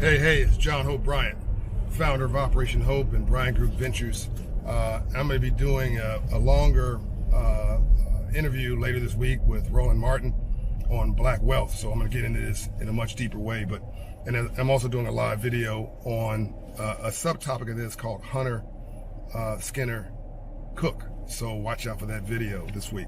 Hey, it's John Hope Bryant, founder of Operation Hope and Bryant Group Ventures. I'm going to be doing a longer interview later this week with Roland Martin on Black Wealth. So I'm going to get into this in a much deeper way. And I'm also doing a live video on a subtopic of this called Hunter Skinner Cook. So watch out for that video this week.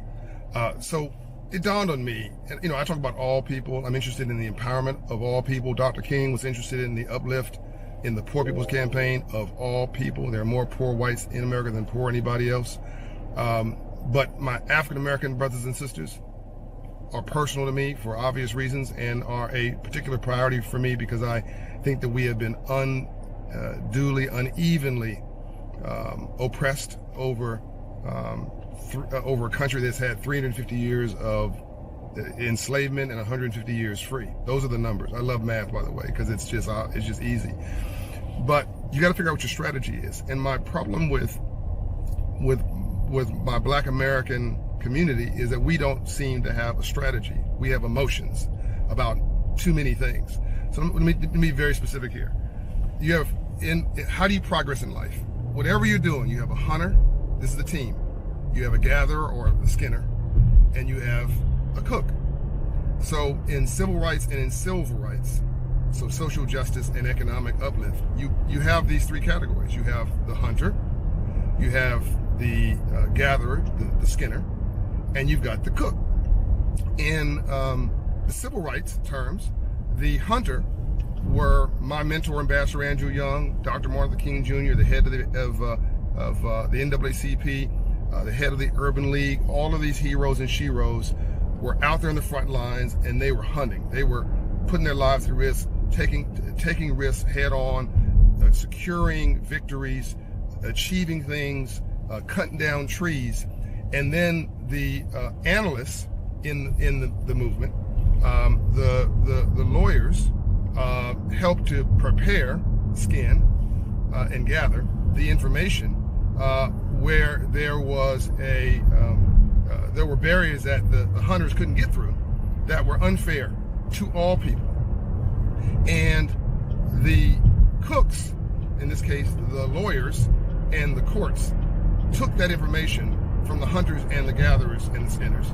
So it dawned on me, and I talk about all people. I'm interested in the empowerment of all people. Dr. King was interested in the uplift in the Poor People's Campaign of all people. There are more poor whites in America than poor anybody else. But my African-American brothers and sisters are personal to me for obvious reasons and are a particular priority for me because I think that we have been unduly, unevenly oppressed over a country that's had 350 years of enslavement and 150 years free. Those are the numbers. I love math, by the way, because it's just easy. But you got to figure out what your strategy is. And my problem with my Black American community is that we don't seem to have a strategy. We have emotions about too many things. So let me be very specific here. How do you progress in life? Whatever you're doing, you have a hunter. This is the team. You have a gatherer or a skinner, and you have a cook. So in civil rights and in silver rights, so social justice and economic uplift, you have these three categories. You have the hunter, you have the gatherer, the skinner, and you've got the cook. In the civil rights terms, the hunter were my mentor, Ambassador Andrew Young, Dr. Martin Luther King Jr., the head of the NAACP, the head of the Urban League. All of these heroes and sheroes were out there in the front lines, and they were hunting. They were putting their lives at risk, taking risks head on, securing victories, achieving things, cutting down trees. And then the analysts in the movement, the lawyers, helped to prepare, skin, and gather the information where there were barriers that the hunters couldn't get through that were unfair to all people. And the cooks, in this case, the lawyers and the courts, took that information from the hunters and the gatherers and the skinners,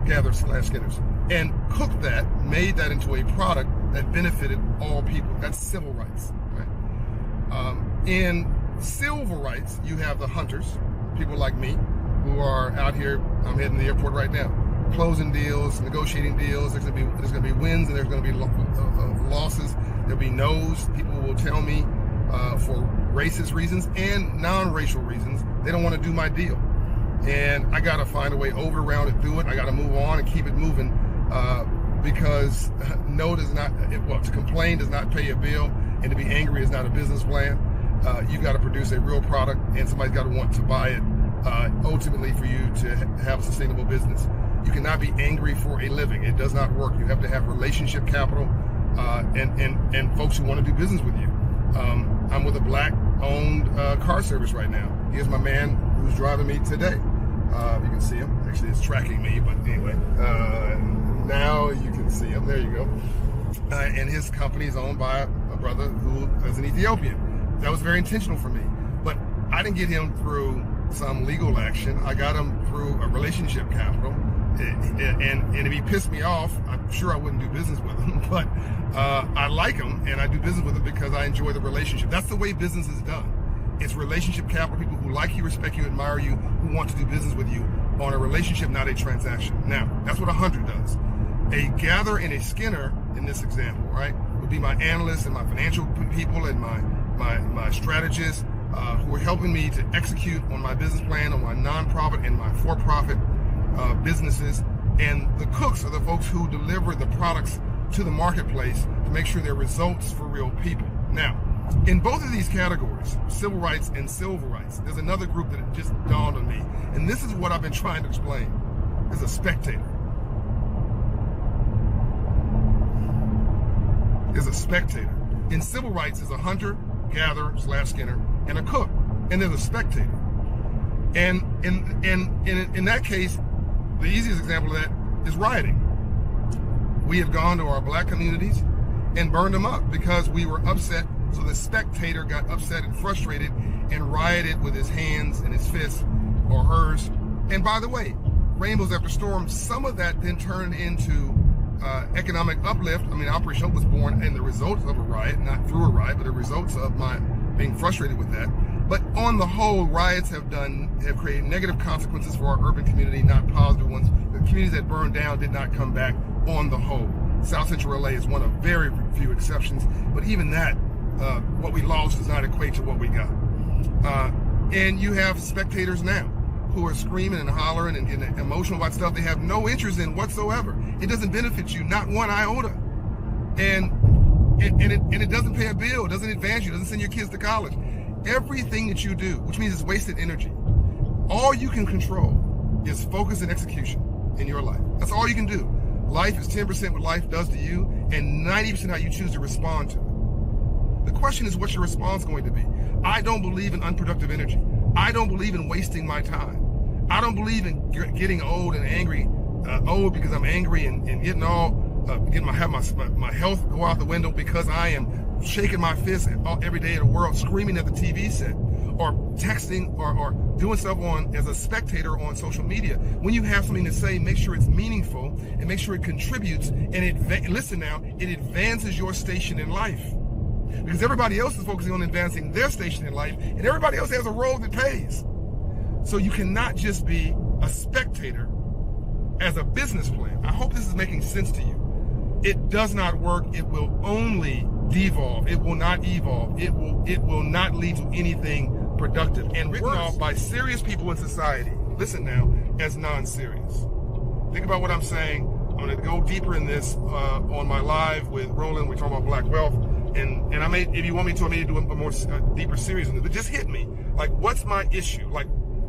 gatherers/skinners, and cooked that, made that into a product that benefited all people. That's civil rights, right? In civil rights, you have the hunters, people like me, who are out here. I'm heading to the airport right now, closing deals, negotiating deals. There's gonna be wins and there's gonna be losses. There'll be no's. People will tell me for racist reasons and non-racial reasons they don't want to do my deal, and I gotta find a way over, around, and through it. I gotta move on and keep it moving because to complain does not pay a bill, and to be angry is not a business plan. You've got to produce a real product, and somebody's got to want to buy it, ultimately for you to have a sustainable business. You cannot be angry for a living. It does not work. You have to have relationship capital and folks who want to do business with you. I'm with a Black-owned car service right now. Here's my man who's driving me today. You can see him. Actually, it's tracking me, but anyway. Now you can see him. There you go. And his company is owned by a brother who is an Ethiopian. That was very intentional for me. But I didn't get him through some legal action. I got him through a relationship capital. And if he pissed me off, I'm sure I wouldn't do business with him. But I like him, and I do business with him because I enjoy the relationship. That's the way business is done. It's relationship capital, people who like you, respect you, admire you, who want to do business with you on a relationship, not a transaction. Now, that's what a hunter does. A gatherer and a skinner, in this example, right, would be my analysts and my financial people and my strategists who are helping me to execute on my business plan, on my nonprofit and my for-profit businesses. And the cooks are the folks who deliver the products to the marketplace to make sure they're results for real people. Now, in both of these categories, civil rights and silver rights, there's another group that just dawned on me. And this is what I've been trying to explain. There's a spectator. There's a spectator. In civil rights, there's a hunter, gatherer/skinner, and a cook. And there's a spectator. And in that case, the easiest example of that is rioting. We have gone to our Black communities and burned them up because we were upset. So the spectator got upset and frustrated and rioted with his hands and his fists or hers. And by the way, rainbows after storms, some of that then turned into economic uplift. I mean, Operation Hope was born in the results of a riot, not through a riot, but the results of my being frustrated with that. But on the whole, riots have created negative consequences for our urban community, not positive ones. The communities that burned down did not come back on the whole. South Central LA is one of very few exceptions, but even that, what we lost does not equate to what we got. And you have spectators now who are screaming and hollering and getting emotional about stuff they have no interest in whatsoever. It doesn't benefit you, not one iota. And it doesn't pay a bill, it doesn't advance you, it doesn't send your kids to college. Everything that you do, which means it's wasted energy, all you can control is focus and execution in your life. That's all you can do. Life is 10% what life does to you and 90% how you choose to respond to it. The question is, what's your response going to be? I don't believe in unproductive energy. I don't believe in wasting my time. I don't believe in getting old and angry, old because I'm angry and getting my health go out the window because I am shaking my fist every day of the world, screaming at the TV set, or texting or doing stuff as a spectator on social media. When you have something to say, make sure it's meaningful and make sure it contributes and it advances your station in life. Because everybody else is focusing on advancing their station in life, and everybody else has a role that pays. So you cannot just be a spectator as a business plan. I hope this is making sense to you. It does not work. It will only devolve. It will not evolve. It will not lead to anything productive. And written off by serious people in society, listen now, as non-serious. Think about what I'm saying. I'm going to go deeper in this on my live with Roland. We're talking about black wealth. And I may, if you want me to, I may do a more deeper series on this, but just hit me. Like, what's my issue? Like,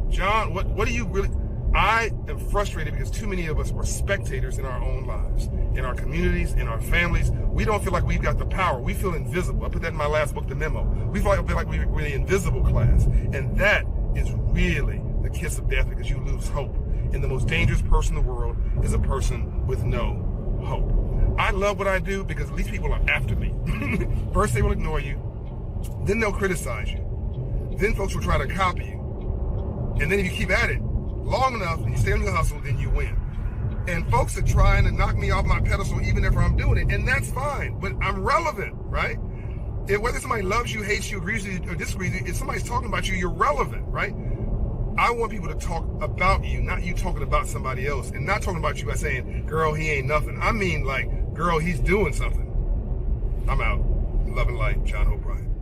John, what do you really... I am frustrated because too many of us are spectators in our own lives, in our communities, in our families. We don't feel like we've got the power. We feel invisible. I put that in my last book, The Memo. We feel like we're the invisible class. And that is really the kiss of death because you lose hope. And the most dangerous person in the world is a person with no hope. I love what I do because at least people are after me. First, they will ignore you. Then they'll criticize you. Then folks will try to copy you. And then if you keep at it long enough and you stay on your hustle, then you win. And folks are trying to knock me off my pedestal even if I'm doing it. And that's fine, but I'm relevant, right? Whether somebody loves you, hates you, agrees with you, or disagrees with you, if somebody's talking about you, you're relevant, right? I want people to talk about you, not you talking about somebody else, and not talking about you by saying, girl, he ain't nothing. I mean, like, girl, he's doing something. I'm out. Love and light, John O'Brien.